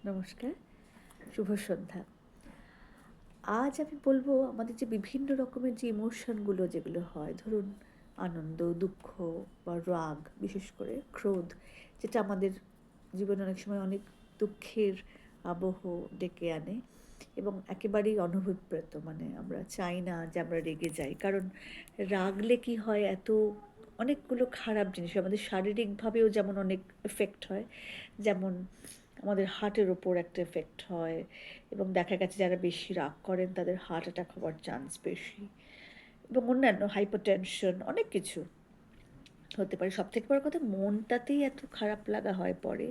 নমস্কার, শুভ সন্ধ্যা। আজ আমি বলবো আমাদের যে বিভিন্ন রকমের যে ইমোশনগুলো যেগুলো হয়, ধরুন আনন্দ, দুঃখ বা রাগ, বিশেষ করে ক্রোধ, যেটা আমাদের জীবনে অনেক সময় অনেক দুঃখের আবহ ডেকে আনে এবং একেবারেই অনভিপ্রেত। মানে আমরা চাই না যে আমরা রেগে যাই, কারণ রাগলে কি হয়, অনেকগুলো খারাপ জিনিস আমাদের শারীরিকভাবেও যেমন অনেক এফেক্ট হয়, যেমন আমাদের হার্টের ওপর একটা এফেক্ট হয় এবং দেখা গেছে যারা বেশি রাগ করেন তাদের হার্ট অ্যাটাক হওয়ার চান্স বেশি এবং অন্যান্য হাইপারটেনশন অনেক কিছু হতে পারে। সবথেকে বড় কথা, মনটাতেই এত খারাপ লাগা হয় পরে,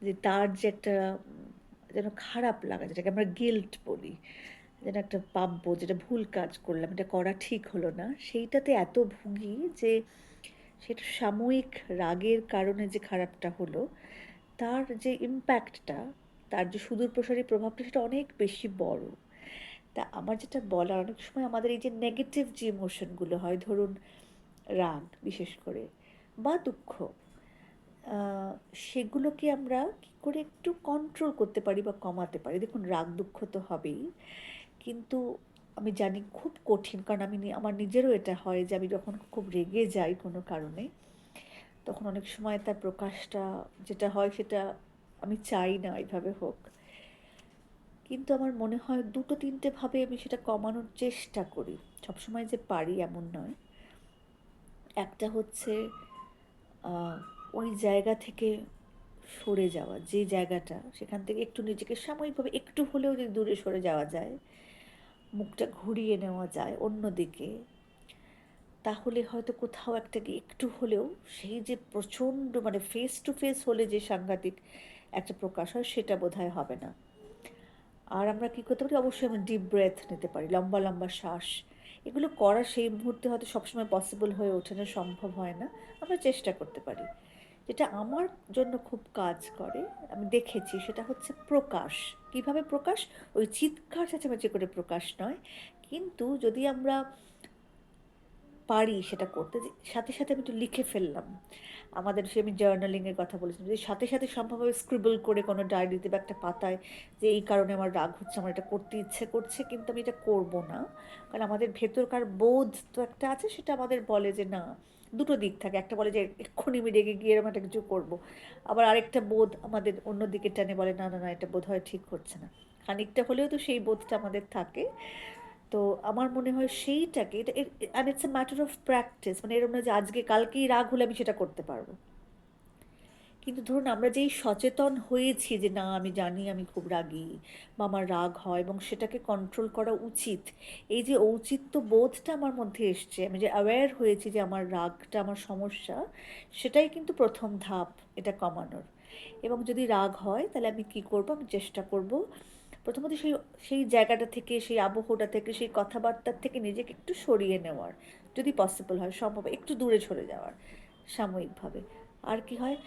যে তার যে একটা যেন খারাপ লাগা, যেটাকে আমরা গিল্ট বলি, যেন একটা পাব্য, যেটা ভুল কাজ করলাম, এটা করা ঠিক হলো না, সেইটাতে এত ভুগি যে সেটা সাময়িক রাগের কারণে যে খারাপটা হলো, তার যে ইম্প্যাক্টটা, তার যে সুদূরপ্রসারী প্রভাবটা, সেটা অনেক বেশি বড়। তা আমার যেটা বলার, অনেক সময় আমাদের এই যে নেগেটিভ যে ইমোশনগুলো হয়, ধরুন রাগ বিশেষ করে বা দুঃখ, আহ, সেগুলোকে আমরা কী করে একটু কন্ট্রোল করতে পারি বা কমাতে পারি। দেখুন, রাগ দুঃখ তো হবেই, কিন্তু আমি জানি খুব কঠিন, কারণ আমার নিজেরও এটা হয় যে আমি যখন খুব রেগে যাই কোনো কারণে, তখন অনেক সময় তার প্রকাশটা যেটা হয় সেটা আমি চাই না এইভাবে হোক, কিন্তু আমার মনে হয় দুটো তিনটে ভাবে আমি সেটা কমানোর চেষ্টা করি। সবসময় যে পারি এমন নয়। একটা হচ্ছে ওই জায়গা থেকে সরে যাওয়া, যে জায়গাটা, সেখান থেকে একটু নিজেকে সাময়িকভাবে একটু হলেও যদি দূরে সরে যাওয়া যায়, মুখটা ঘুরিয়ে নেওয়া যায় অন্যদিকে, তাহলে হয়তো কোথাও একটা গিয়ে একটু হলেও সেই যে প্রচণ্ড, মানে ফেস টু ফেস হলে যে সাংঘাতিক একটা প্রকাশ হয়, সেটা বোধহয় হবে না। আর আমরা কী করতে পারি, অবশ্যই আমরা ডিপ ব্রেথ নিতে পারি, লম্বা লম্বা শ্বাস। এগুলো করা সেই মুহূর্তে হয়তো সবসময় পসিবল হয়ে ওঠে না, সম্ভব হয় না, আমরা চেষ্টা করতে পারি। যেটা আমার জন্য খুব কাজ করে, আমি দেখেছি, সেটা হচ্ছে প্রকাশ। কিভাবে প্রকাশ? ওই চিৎকার চেঁচামেচি করে প্রকাশ নয়, কিন্তু যদি আমরা পারি সেটা করতে, যে সাথে সাথে আমি একটু লিখে ফেললাম। আমাদের সে, আমি জার্নালিংয়ের কথা বলেছিলাম, যে সাথে সাথে সম্ভবভাবে স্ক্রিবল করে কোনো ডায়েরিতে বা একটা পাতায়, যে এই কারণে আমার রাগ হচ্ছে, আমার এটা করতে ইচ্ছে করছে কিন্তু আমি এটা করব না। কারণ আমাদের ভেতরকার বোধ তো একটা আছে, সেটা আমাদের বলে যে না। দুটো দিক থাকে, একটা বলে যে এক্ষুনি আমি রেগে গিয়ে এরকম একটা কিছু করবো, আবার আরেকটা বোধ আমাদের অন্য দিকে টানে, বলে না না না, এটা বোধ হয় ঠিক হচ্ছে না। খানিকটা হলেও তো সেই বোধটা আমাদের থাকে। তো আমার মনে হয় সেইটাকে, এটা and it's a matter of practice, মানে এরকম না যে আজকে কালকেই রাগ হলে আমি সেটা করতে পারবো। কিন্তু ধরুন আমরা যেই সচেতন হয়েছি যে না, আমি জানি আমি খুব রাগী বা আমার রাগ হয় এবং সেটাকে কন্ট্রোল করা উচিত, এই যে ঔচিত্য বোধটা আমার মধ্যে এসছে, আমি যে অ্যাওয়্যার হয়েছি যে আমার রাগটা আমার সমস্যা, সেটাই কিন্তু প্রথম ধাপ এটা কমানোর। এবং যদি রাগ হয় তাহলে আমি কী করবো, আমি চেষ্টা করব প্রথমত সেই সেই জায়গাটা থেকে, সেই আবহটা থেকে, সেই কথাবার্তার থেকে নিজেকে একটু সরিয়ে নেওয়ার, যদি পসিবল হয়, সম্ভব একটু দূরে সরে যাওয়ার সাময়িকভাবে। আর কি হয়,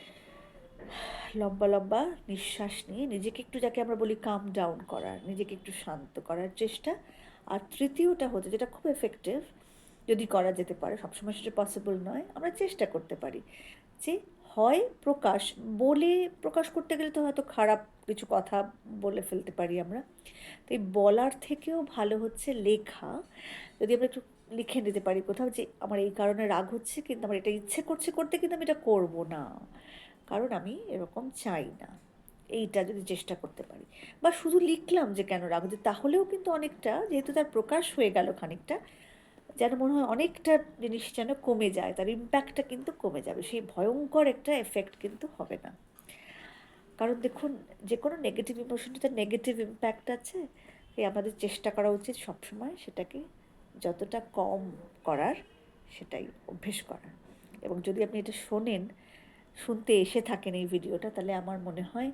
লম্বা লম্বা নিঃশ্বাস নিয়ে নিজেকে একটু, যাকে আমরা বলি কাম ডাউন করার, নিজেকে একটু শান্ত করার চেষ্টা। আর তৃতীয়টা হচ্ছে, যেটা খুব এফেক্টিভ, যদি করা যেতে পারে, সবসময় সেটা পসিবল নয়, আমরা চেষ্টা করতে পারি যে হয় প্রকাশ, বলে প্রকাশ করতে গেলে তো হয়তো খারাপ কিছু কথা বলে ফেলতে পারি আমরা, তাই বলার থেকেও ভালো হচ্ছে লেখা। যদি আমরা একটু লিখে নিতে পারি কোথাও যে আমার এই কারণে রাগ হচ্ছে, কিন্তু আমার এটা ইচ্ছে করছে করতে, কিন্তু আমি এটা করবো না, কারণ আমি এরকম চাই না, এইটা যদি চেষ্টা করতে পারি। বা শুধু লিখলাম যে কেন রাগ হচ্ছে, তাহলেও কিন্তু অনেকটা, যেহেতু তার প্রকাশ হয়ে গেল খানিকটা, যেন মনে হয় অনেকটা জিনিস যেন কমে যায়, তার ইম্প্যাক্টটা কিন্তু কমে যাবে, সেই ভয়ঙ্কর একটা এফেক্ট কিন্তু হবে না। কারণ দেখুন, যে কোনো নেগেটিভ ইমোশনটা তার নেগেটিভ ইম্প্যাক্ট আছে, তাই আমাদের চেষ্টা করা উচিত সবসময় সেটাকে যতটা কম করার, সেটাই অভ্যেস করার। এবং যদি আপনি এটা শোনেন, শুনতে এসে থাকেন এই ভিডিওটা, তাহলে আমার মনে হয়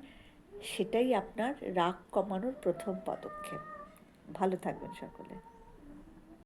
সেটাই আপনার রাগ কমানোর প্রথম পদক্ষেপ। ভালো থাকবেন সকলে।